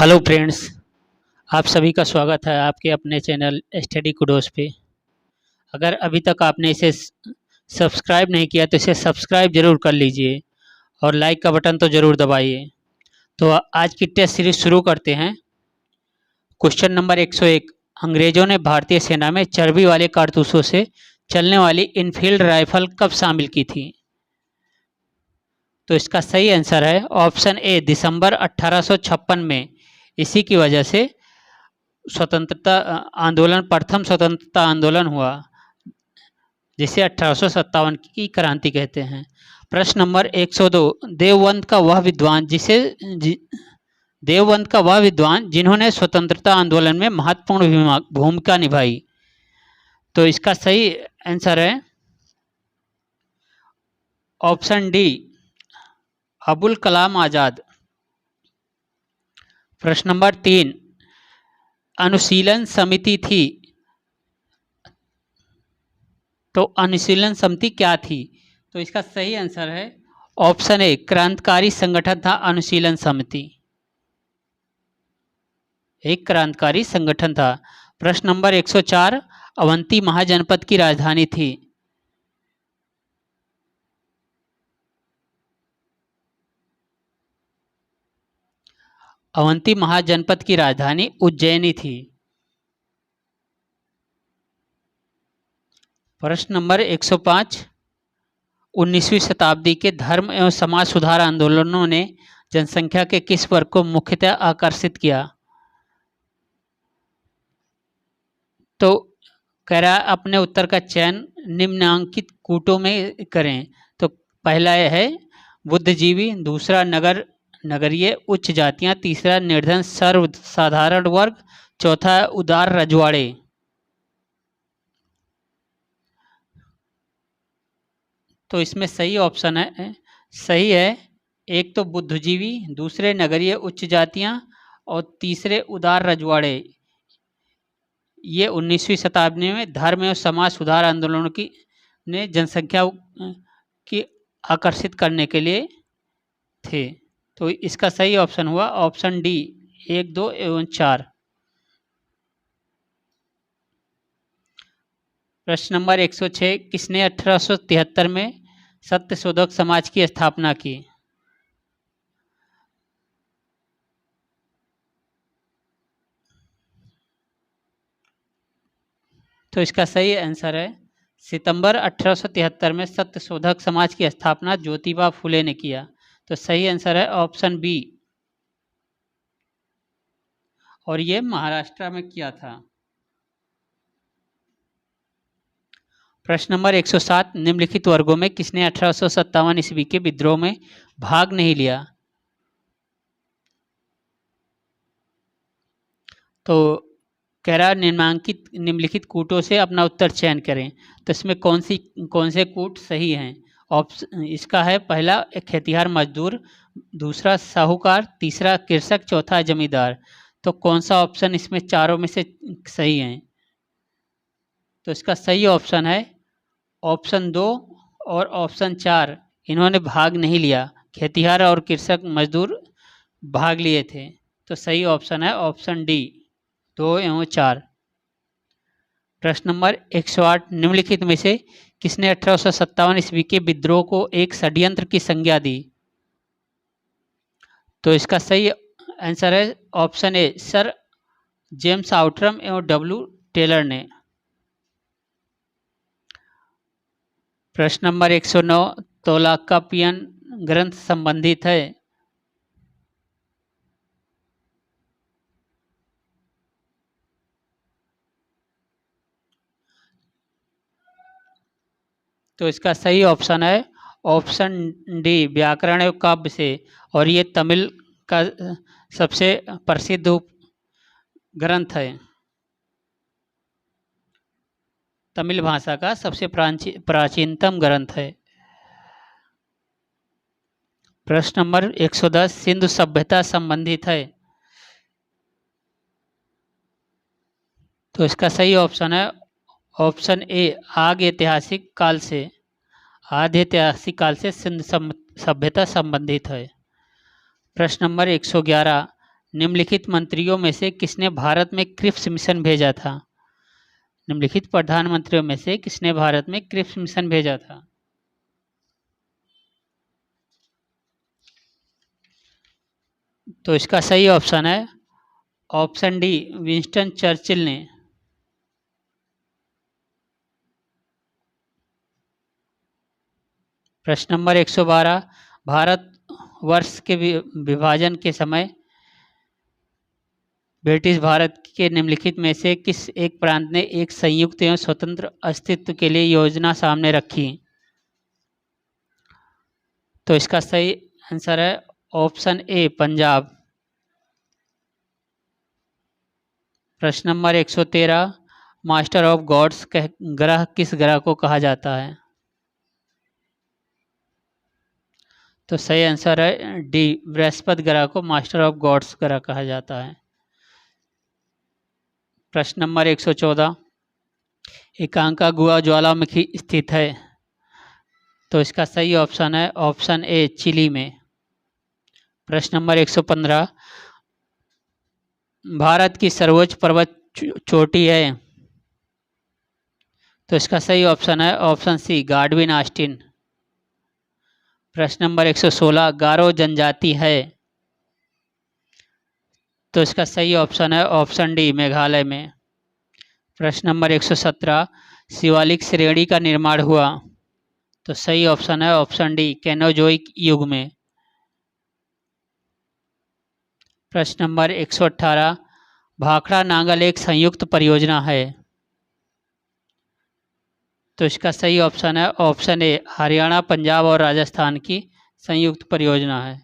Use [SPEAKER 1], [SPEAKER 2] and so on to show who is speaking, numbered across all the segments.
[SPEAKER 1] Hello friends, आप सभी का स्वागत है आपके अपने चैनल स्टडी कुडोस पे। अगर अभी तक आपने इसे सब्सक्राइब नहीं किया तो इसे सब्सक्राइब जरूर कर लीजिए और लाइक का बटन तो ज़रूर दबाइए। तो आज की टेस्ट सीरीज शुरू करते हैं। क्वेश्चन नंबर 101, अंग्रेजों ने भारतीय सेना में चर्बी वाले कारतूसों से चलने वाली इनफील्ड राइफल कब शामिल की थी? तो इसका सही आंसर है ऑप्शन ए, दिसंबर 1856 में। इसी की वजह से स्वतंत्रता आंदोलन, प्रथम स्वतंत्रता आंदोलन हुआ, जिसे 1857 की क्रांति कहते हैं। प्रश्न नंबर 102, देवबंद का वह विद्वान देवबंद का वह विद्वान जिन्होंने स्वतंत्रता आंदोलन में महत्वपूर्ण भूमिका निभाई। तो इसका सही आंसर है ऑप्शन डी, अबुल कलाम आजाद। प्रश्न नंबर 3, अनुशीलन समिति थी, तो अनुशीलन समिति क्या थी? तो इसका सही आंसर है ऑप्शन ए, क्रांतिकारी संगठन था अनुशीलन समिति, एक क्रांतिकारी संगठन था। प्रश्न नंबर 104, अवंती महाजनपद की राजधानी थी। अवंती महाजनपद की राजधानी उज्जैनी थी। प्रश्न नंबर 105, 19वीं शताब्दी के धर्म एवं समाज सुधार आंदोलनों ने जनसंख्या के किस वर्ग को मुख्यतः आकर्षित किया? तो कह रहा अपने उत्तर का चयन निम्नांकित कूटों में करें। तो पहला है बुद्धिजीवी, दूसरा नगरीय उच्च जातियां, तीसरा निर्धन सर्वसाधारण वर्ग, चौथा उदार रजवाड़े। तो इसमें सही ऑप्शन सही है एक तो बुद्धिजीवी, दूसरे नगरीय उच्च जातियां और तीसरे उदार रजवाड़े। ये 19वीं शताब्दी में धर्म एवं समाज सुधार आंदोलनों की ने जनसंख्या की आकर्षित करने के लिए थे। तो इसका सही ऑप्शन हुआ ऑप्शन डी, 1, 2 एवं 4। प्रश्न नंबर 106, किसने 1873 में सत्यशोधक समाज की स्थापना की? तो इसका सही आंसर है सितंबर 1873 में सत्यशोधक समाज की स्थापना ज्योतिबा फुले ने किया। तो सही आंसर है ऑप्शन बी, और ये महाराष्ट्र में किया था। प्रश्न नंबर 107, निम्नलिखित वर्गों में किसने 1857 ईस्वी के विद्रोह में भाग नहीं लिया? तो कह रहा निम्नलिखित कूटों से अपना उत्तर चयन करें। तो इसमें कौन से कूट सही हैं? ऑप्शन इसका है पहला खेतिहर मजदूर, दूसरा साहूकार, तीसरा कृषक, चौथा जमींदार। तो कौन सा ऑप्शन इसमें चारों में से सही है? तो इसका सही ऑप्शन है ऑप्शन 2 और ऑप्शन 4, इन्होंने भाग नहीं लिया। खेतिहर और कृषक मजदूर भाग लिए थे। तो सही ऑप्शन है ऑप्शन डी, 2 एवं 4। प्रश्न नंबर 108, निम्नलिखित में से किसने 1857 ईस्वी के विद्रोह को एक षड्यंत्र की संज्ञा दी? तो इसका सही आंसर है option A, sir James Outram एवं डब्ल्यू टेलर ने। प्रश्न नंबर 109, तोलाकापियन ग्रंथ संबंधित है। तो इसका सही ऑप्शन है ऑप्शन डी, व्याकरण एवं काव्य से, और ये तमिल का सबसे प्रसिद्ध ग्रंथ है, तमिल भाषा का सबसे प्राचीनतम ग्रंथ है। प्रश्न नंबर 110, सिंधु सभ्यता संबंधित है। तो इसका सही ऑप्शन है ऑप्शन ए, आद्य ऐतिहासिक काल से सिंधु सभ्यता संबंधित है। प्रश्न नंबर 111, निम्नलिखित मंत्रियों में से किसने भारत में क्रिप्स मिशन भेजा था? निम्नलिखित प्रधानमंत्रियों में से किसने भारत में क्रिप्स मिशन भेजा था? तो इसका सही ऑप्शन है ऑप्शन डी, विंस्टन चर्चिल ने। प्रश्न नंबर 112, भारत वर्ष के विभाजन के समय ब्रिटिश भारत के निम्नलिखित में से किस एक प्रांत ने एक संयुक्त एवं स्वतंत्र अस्तित्व के लिए योजना सामने रखी? तो इसका सही आंसर है ऑप्शन ए, पंजाब। प्रश्न नंबर 113, मास्टर ऑफ गॉड्स ग्रह किस ग्रह को कहा जाता है? तो सही आंसर है डी, बृहस्पति ग्रह को मास्टर ऑफ गॉड्स ग्रह कहा जाता है। प्रश्न नंबर 114, एकांका गुहा ज्वालामुखी स्थित है? तो इसका सही ऑप्शन है ऑप्शन ए, चिली में। प्रश्न नंबर 115, भारत की सर्वोच्च पर्वत चोटी है? तो इसका सही ऑप्शन है ऑप्शन सी, गाडविन ऑस्टिन। प्रश्न नंबर 116, गारो जनजाति है? तो इसका सही ऑप्शन है ऑप्शन डी, मेघालय में। प्रश्न नंबर 117, शिवालिक श्रेणी का निर्माण हुआ? तो सही ऑप्शन है ऑप्शन डी, कैनोजोइक युग में। प्रश्न नंबर 118, भाखड़ा नांगल एक संयुक्त परियोजना है? तो इसका सही ऑप्शन है ऑप्शन ए, हरियाणा, पंजाब और राजस्थान की संयुक्त परियोजना है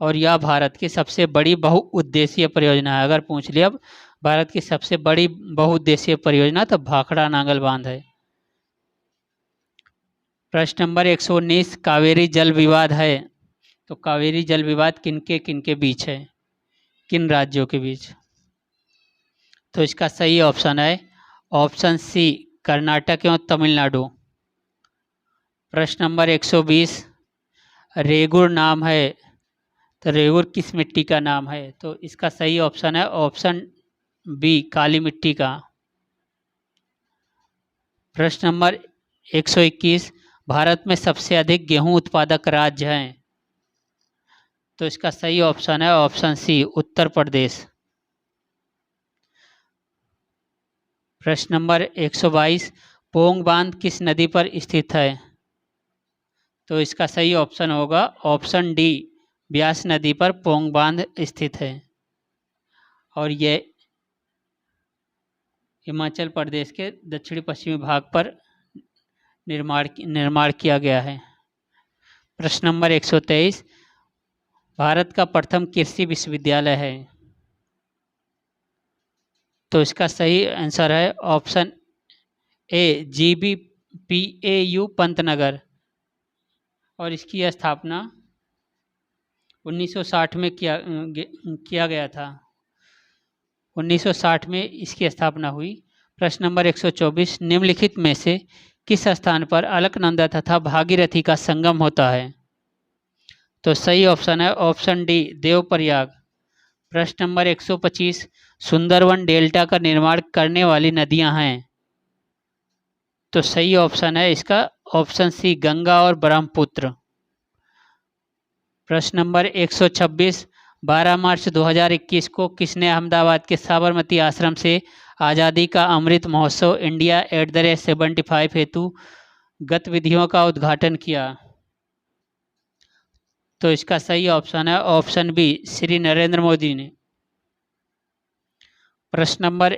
[SPEAKER 1] और यह भारत की सबसे बड़ी बहुउद्देशीय परियोजना है। अगर पूछ लिया भारत की सबसे बड़ी बहुउद्देशीय परियोजना तो भाखड़ा नांगल बांध है। प्रश्न नंबर 119, कावेरी जल विवाद है? तो कावेरी जल विवाद किनके बीच है, किन राज्यों के बीच? तो इसका सही ऑप्शन है ऑप्शन सी, कर्नाटक एवं तमिलनाडु। प्रश्न नंबर 120, रेगुर नाम है? तो रेगुर किस मिट्टी का नाम है? तो इसका सही ऑप्शन है ऑप्शन बी, काली मिट्टी का। प्रश्न नंबर 121, भारत में सबसे अधिक गेहूं उत्पादक राज्य हैं? तो इसका सही ऑप्शन है ऑप्शन सी, उत्तर प्रदेश। प्रश्न नंबर 122, पोंग बांध किस नदी पर स्थित है? तो इसका सही ऑप्शन होगा ऑप्शन डी, ब्यास नदी पर पोंग बांध स्थित है और ये हिमाचल प्रदेश के दक्षिणी पश्चिमी भाग पर निर्माण किया गया है। प्रश्न नंबर 123, भारत का प्रथम कृषि विश्वविद्यालय है? तो इसका सही आंसर है ऑप्शन ए, GBPAU पंतनगर और इसकी स्थापना 1960 में किया गया था। 1960 में इसकी स्थापना हुई। प्रश्न नंबर 124, निम्नलिखित में से किस स्थान पर अलकनंदा तथा भागीरथी का संगम होता है? तो सही ऑप्शन है ऑप्शन डी, देवप्रयाग। प्रश्न नंबर 125, सुंदरवन डेल्टा का निर्माण करने वाली नदियां हैं? तो सही ऑप्शन है इसका ऑप्शन सी, गंगा और ब्रह्मपुत्र। प्रश्न नंबर 126, 12 मार्च 2021 को किसने अहमदाबाद के साबरमती आश्रम से आज़ादी का अमृत महोत्सव इंडिया @75 हेतु गतिविधियों का उद्घाटन किया? तो इसका सही ऑप्शन है ऑप्शन बी, श्री नरेंद्र मोदी ने। प्रश्न number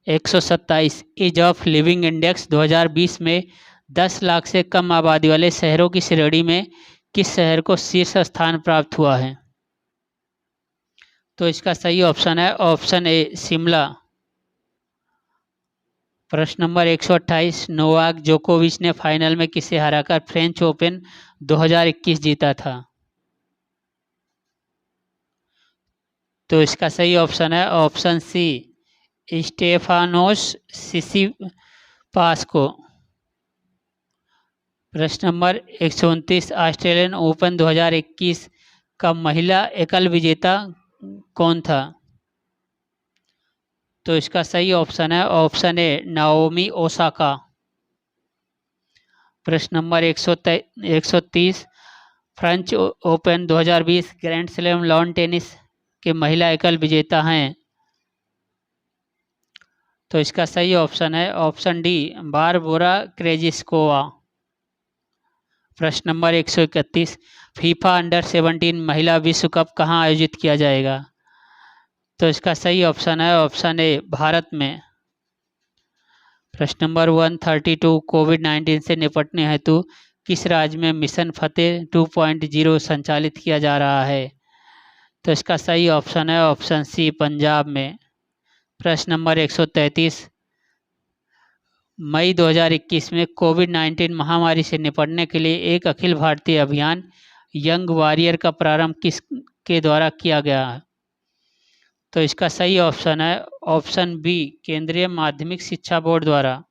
[SPEAKER 1] 127, ease of living index 2020 में 10 लाख से कम आबादी वाले शहरों की श्रेणी में किस शहर को शीर्ष स्थान प्राप्त हुआ है? तो इसका सही ऑप्शन है ऑप्शन ए, शिमला। प्रश्न नंबर 128, नोवाक जोकोविच ने फाइनल में किसे हराकर फ्रेंच ओपन 2021 जीता था? तो इसका सही ऑप्शन है ऑप्शन सी, स्टेफानोस सिसिपास को। प्रश्न नंबर 129, ऑस्ट्रेलियन ओपन 2021 का महिला एकल विजेता कौन था? तो इसका सही ऑप्शन है ऑप्शन ए नाओमी ओसाका। प्रश्न number 130, French open 2020 grand slam lawn tennis के महिला एकल विजेता हैं? तो इसका सही ऑप्शन है ऑप्शन डी बारबोरा क्रेजिस्कोवा। प्रश्न नंबर 131, फीफा अंडर 17 महिला विश्व कप कहाँ आयोजित किया जाएगा? तो इसका सही ऑप्शन है ऑप्शन ए भारत में। प्रश्न नंबर 132, कोविड-19 से निपटने हेतु किस राज्य में मिशन फतेह 2.0 संचालित किया जा रहा है? तो इसका सही ऑप्शन है ऑप्शन सी पंजाब में। प्रश्न नंबर 133, मई 2021 में कोविड-19 महामारी से निपटने के लिए एक अखिल भारतीय अभियान यंग वॉरियर का प्रारंभ किस के द्वारा किया गया है? तो इसका सही ऑप्शन है ऑप्शन बी केंद्रीय माध्यमिक शिक्षा बोर्ड द्वारा।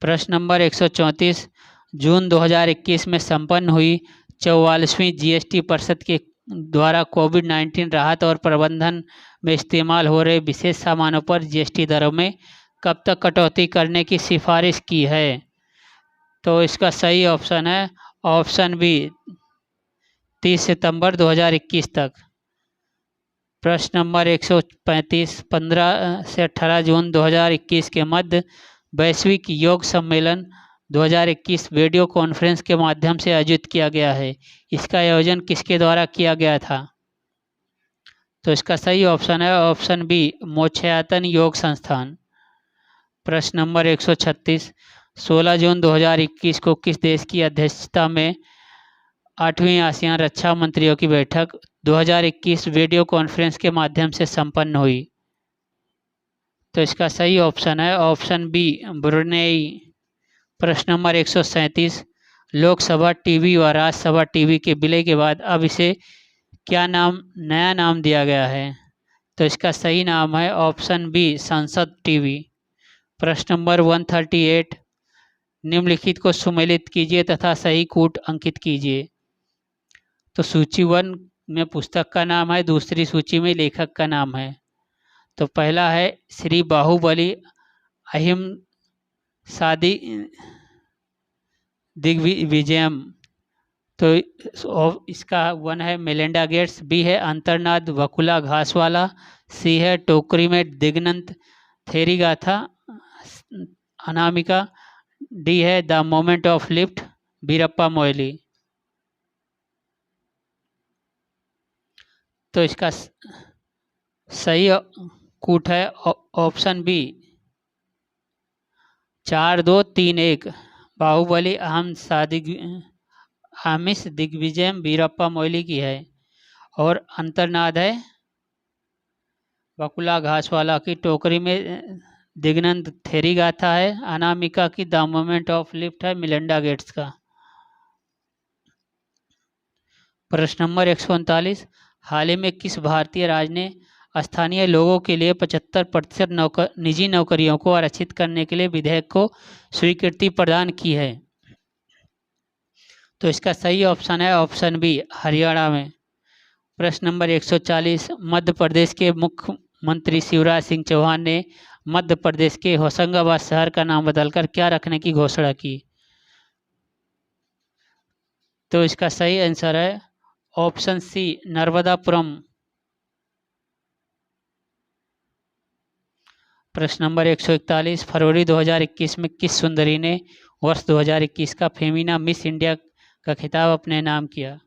[SPEAKER 1] प्रश्न नंबर 134, जून 2021 में संपन्न हुई 44वीं जीएसटी परिषद के द्वारा कोविड-19 राहत और प्रबंधन में इस्तेमाल हो रहे विशेष सामानों पर जीएसटी दरों में कब तक कटौती करने की सिफारिश की है? तो इसका सही ऑप्शन है ऑप्शन बी 30 सितंबर 2021 तक। प्रश्न नंबर 135, 15 से 18 जून 2021 के मध्य वैश्विक योग सम्मेलन 2021 वीडियो कॉन्फ्रेंस के माध्यम से आयोजित किया गया है। इसका आयोजन किसके द्वारा किया गया था? तो इसका सही ऑप्शन है ऑप्शन बी मोक्षायतन योग संस्थान। प्रश्न नंबर 136, 16 जून 2021 को किस देश की अध्यक्षता में 8वीं आसियान रक्षा मंत्रियों की बैठक 2021 वीडियो कॉन्फ्रेंस के माध्यम से संपन्न हुई? तो इसका सही ऑप्शन है ऑप्शन बी ब्रुनेई। प्रश्न नंबर 137, लोकसभा टीवी व राज्यसभा टीवी के विलय के बाद अब इसे क्या नया नाम दिया गया है? तो इसका सही नाम है ऑप्शन बी संसद टीवी। प्रश्न नंबर 138, निम्नलिखित को सुमेलित कीजिए तथा सही कूट अंकित कीजिए। तो सूची 1 में पुस्तक का नाम है, दूसरी सूची में लेखक का नाम है। तो पहला है श्री बाहुबली अहिम सादी दिग्विजयम। तो इसका 1 है मेलिंडा गेट्स, बी है अंतर्नाद वकुला घासवाला, सी है टोकरी में दिग्नंत थेरीगाथा अनामिका, डी है the moment of lift Veerappa Moily. तो इसका सही कूट है ऑप्शन बी 4231 बाहुबली आमिष दिग्विजय बीरप्पा मोइली की है। और अंतर्नाद है बकुला घासवाला की, टोकरी में दिग्नंत थेरीगाथा है, अनामिका की द मोमेंट ऑफ लिफ्ट है मेलिंडा गेट्स का। प्रश्न नंबर 139, हाल ही में किस भारतीय राज्य ने स्थानीय लोगों के लिए 75% निजी नौकरियों को आरक्षित करने के लिए विधेयक को स्वीकृति प्रदान की है? तो इसका सही ऑप्शन है ऑप्शन बी हरियाणा में। प्रश्न नंबर 140, मध्य प्रदेश के मुख्यमंत्री शिवराज सिंह चौहान ने मध्य प्रदेश के होशंगाबाद शहर का नाम बदलकर क्या रखने की घोषणा की? तो इसका सही आंसर है ऑप्शन सी नर्मदापुरम। प्रश्न नंबर 141, फरवरी 2021 में किस सुंदरी ने वर्ष 2021 का फेमिना मिस इंडिया का खिताब अपने नाम किया?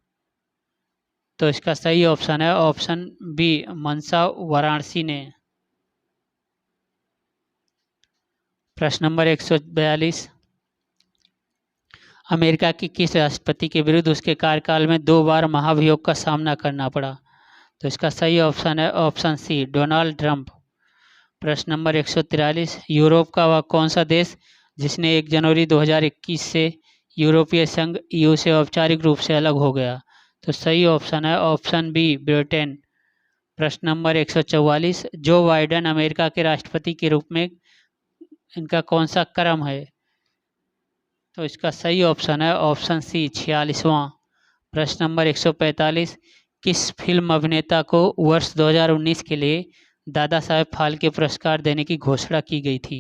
[SPEAKER 1] तो इसका सही ऑप्शन है ऑप्शन बी मनसा वाराणसी ने। प्रश्न नंबर 142, अमेरिका की किस राष्ट्रपति के विरुद्ध उसके कार्यकाल में 2 बार महाभियोग का सामना करना पड़ा? तो इसका सही ऑप्शन है ऑप्शन सी डोनाल्ड ट्रंप। प्रश्न नंबर 143, यूरोप का वह कौन सा देश जिसने 1 जनवरी 2021 से यूरोपीय संघ EU से औपचारिक रूप से अलग हो गया? तो सही ऑप्शन है ऑप्शन बी ब्रिटेन। प्रश्न नंबर 144, जो बाइडेन अमेरिका के राष्ट्रपति के रूप में इनका कौन सा क्रम है? तो इसका सही ऑप्शन है ऑप्शन सी 46वां। प्रश्न नंबर 145, किस फिल्म अभिनेता को वर्ष 2019 के लिए दादा साहेब फाल्के पुरस्कार देने की घोषणा की गई थी?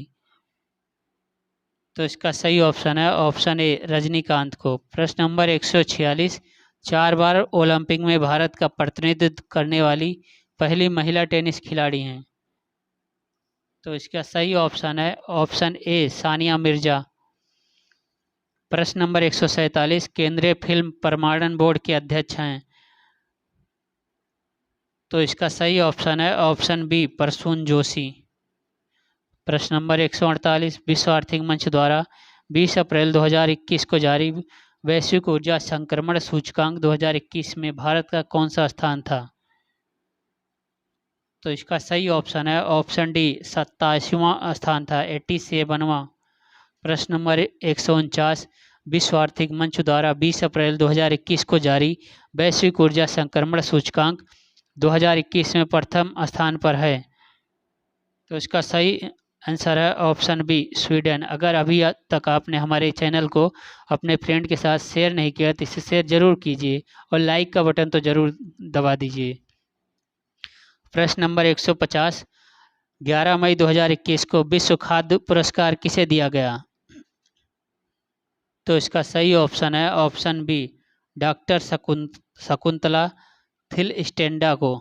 [SPEAKER 1] तो इसका सही ऑप्शन है ऑप्शन ए रजनीकांत को। प्रश्न नंबर 146, 4 बार ओलंपिक में भारत का प्रतिनिधित्व करने वाली पहली महिला टेनिस खिलाड़ी हैं? तो इसका सही ऑप्शन है ऑप्शन ए सानिया मिर्जा। प्रश्न नंबर 147, केंद्रीय फिल्म प्रमाणन बोर्ड के अध्यक्ष हैं? तो इसका सही ऑप्शन है ऑप्शन बी प्रसून जोशी। प्रश्न नंबर 148, विश्व आर्थिक मंच द्वारा 20 अप्रैल 2021 को जारी वैश्विक ऊर्जा संक्रमण सूचकांक 2021 में भारत का कौन सा स्थान था? तो इसका सही ऑप्शन है ऑप्शन डी 87वां स्थान था, 87वां। प्रश्न नंबर 149, विश्व आर्थिक मंच द्वारा 20 अप्रैल 2021 को जारी वैश्विक ऊर्जा संक्रमण सूचकांक 2021 में प्रथम स्थान पर है? तो इसका सही आंसर है ऑप्शन बी स्वीडन। अगर अभी तक आपने हमारे चैनल को अपने फ्रेंड के साथ शेयर नहीं किया तो इसे शेयर जरूर कीजिए और लाइक का बटन तो जरूर दबा दीजिए। प्रश्न नंबर 150, 11 मई 2021 को विश्व खाद्य पुरस्कार किसे दिया गया? तो इसका सही ऑप्शन है ऑप्शन बी डॉक्टर शकुंतला थिलस्टेंडा को।